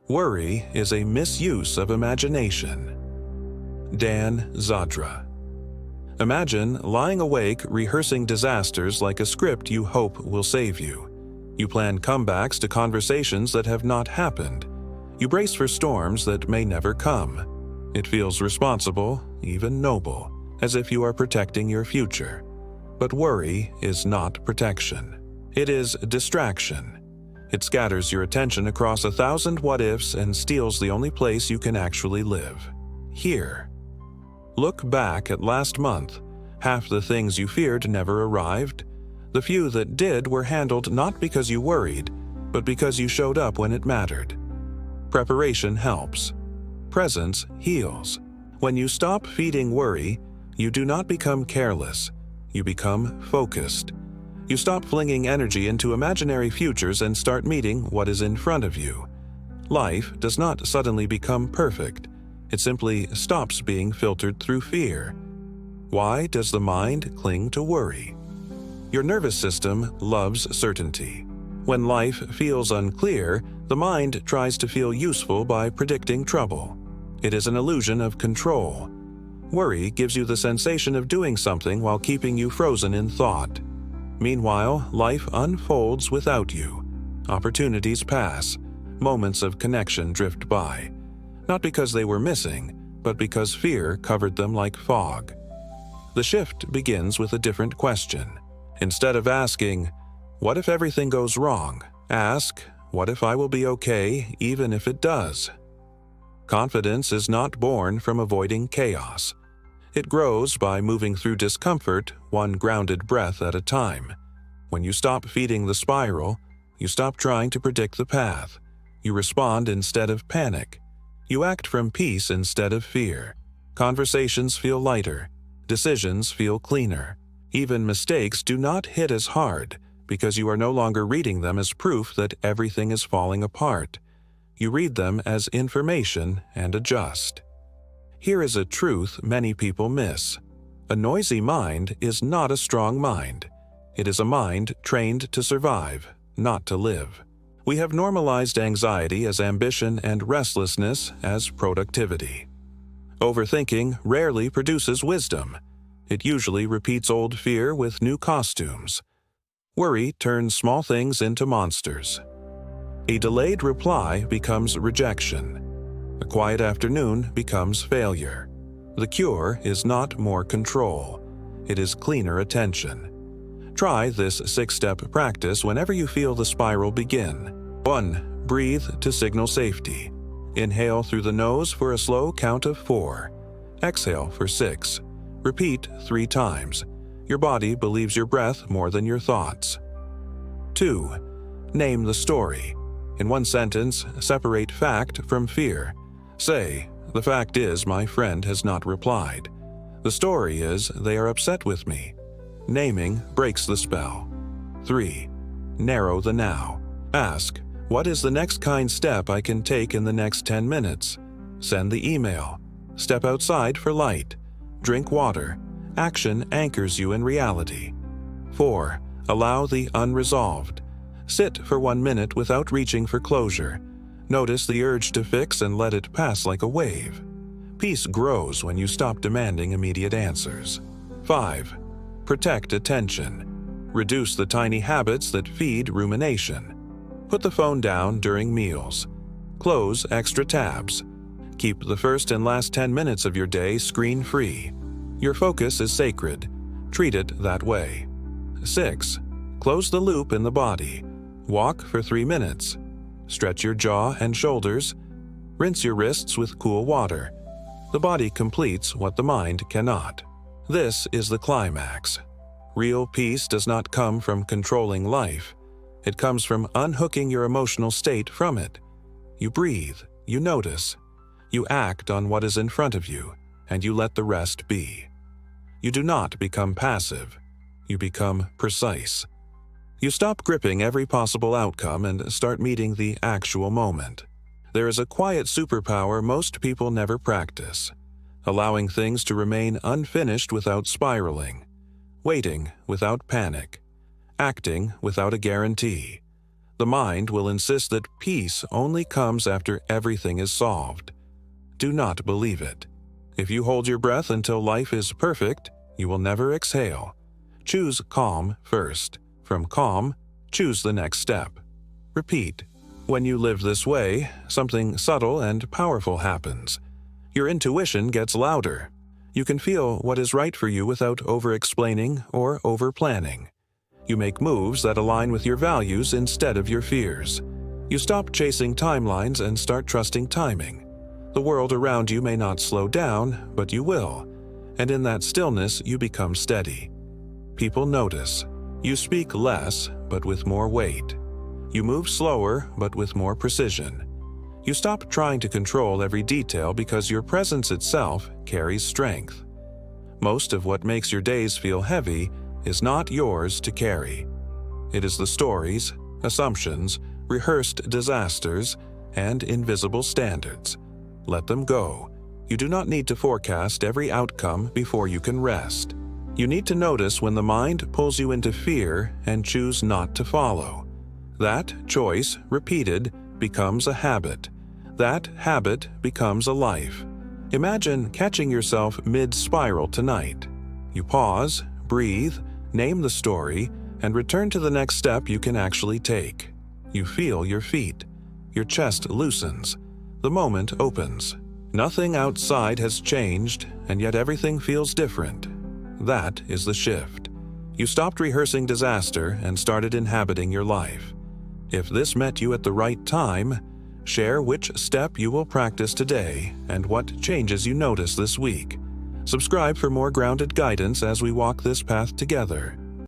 Worry is a misuse of imagination. Dan Zadra. Imagine lying awake rehearsing disasters like a script you hope will save you. You plan comebacks to conversations that have not happened. You brace for storms that may never come. It feels responsible, even noble, as if you are protecting your future. But worry is not protection. It is distraction. It scatters your attention across 1,000 what-ifs and steals the only place you can actually live. Here. Look back at last month. Half the things you feared never arrived. The few that did were handled not because you worried, but because you showed up when it mattered. Preparation helps. Presence heals. When you stop feeding worry, you do not become careless. You become focused. You stop flinging energy into imaginary futures and start meeting what is in front of you. Life does not suddenly become perfect. It simply stops being filtered through fear. Why does the mind cling to worry? Your nervous system loves certainty. When life feels unclear, the mind tries to feel useful by predicting trouble. It is an illusion of control. Worry gives you the sensation of doing something while keeping you frozen in thought. Meanwhile, life unfolds without you. Opportunities pass. Moments of connection drift by. Not because they were missing, but because fear covered them like fog. The shift begins with a different question. Instead of asking, "What if everything goes wrong?" ask, "What if I will be okay even if it does?" Confidence is not born from avoiding chaos. It grows by moving through discomfort, one grounded breath at a time. When you stop feeding the spiral, you stop trying to predict the path. You respond instead of panic. You act from peace instead of fear. Conversations feel lighter. Decisions feel cleaner. Even mistakes do not hit as hard because you are no longer reading them as proof that everything is falling apart. You read them as information and adjust. Here is a truth many people miss. A noisy mind is not a strong mind. It is a mind trained to survive, not to live. We have normalized anxiety as ambition and restlessness as productivity. Overthinking rarely produces wisdom. It usually repeats old fear with new costumes. Worry turns small things into monsters. A delayed reply becomes rejection. A quiet afternoon becomes failure. The cure is not more control. It is cleaner attention. Try this 6-step practice whenever you feel the spiral begin. 1. Breathe to signal safety. Inhale through the nose for a slow count of 4. Exhale for 6. Repeat 3 times. Your body believes your breath more than your thoughts. 2. Name the story. In one sentence, separate fact from fear. Say, "The fact is my friend has not replied." The story is they are upset with me. Naming breaks the spell. 3. Narrow the now. Ask, "What is the next kind step I can take in the next 10 minutes?" Send the email. Step outside for light. Drink water. Action anchors you in reality. 4. Allow the unresolved. Sit for 1 minute without reaching for closure. Notice the urge to fix and let it pass like a wave. Peace grows when you stop demanding immediate answers. 5. Protect attention. Reduce the tiny habits that feed rumination. Put the phone down during meals. Close extra tabs. Keep the first and last 10 minutes of your day screen-free. Your focus is sacred. Treat it that way. 6. Close the loop in the body. Walk for 3 minutes. Stretch your jaw and shoulders. Rinse your wrists with cool water. The body completes what the mind cannot. This is the climax. Real peace does not come from controlling life. It comes from unhooking your emotional state from it. You breathe, you notice. You act on what is in front of you, and you let the rest be. You do not become passive. You become precise. You stop gripping every possible outcome and start meeting the actual moment. There is a quiet superpower most people never practice. Allowing things to remain unfinished without spiraling. Waiting without panic. Acting without a guarantee. The mind will insist that peace only comes after everything is solved. Do not believe it. If you hold your breath until life is perfect, you will never exhale. Choose calm first. From calm, choose the next step. Repeat. When you live this way, something subtle and powerful happens. Your intuition gets louder. You can feel what is right for you without over-explaining or over-planning. You make moves that align with your values instead of your fears. You stop chasing timelines and start trusting timing. The world around you may not slow down, but you will. And in that stillness, you become steady. People notice. You speak less, but with more weight. You move slower, but with more precision. You stop trying to control every detail because your presence itself carries strength. Most of what makes your days feel heavy is not yours to carry. It is the stories, assumptions, rehearsed disasters, and invisible standards. Let them go. You do not need to forecast every outcome before you can rest. You need to notice when the mind pulls you into fear and choose not to follow. That choice, repeated, becomes a habit. That habit becomes a life. Imagine catching yourself mid-spiral tonight. You pause, breathe, name the story, and return to the next step you can actually take. You feel your feet. Your chest loosens. The moment opens. Nothing outside has changed, and yet everything feels different. That is the shift. You stopped rehearsing disaster and started inhabiting your life. If this met you at the right time, share which step you will practice today and what changes you notice this week. Subscribe for more grounded guidance as we walk this path together.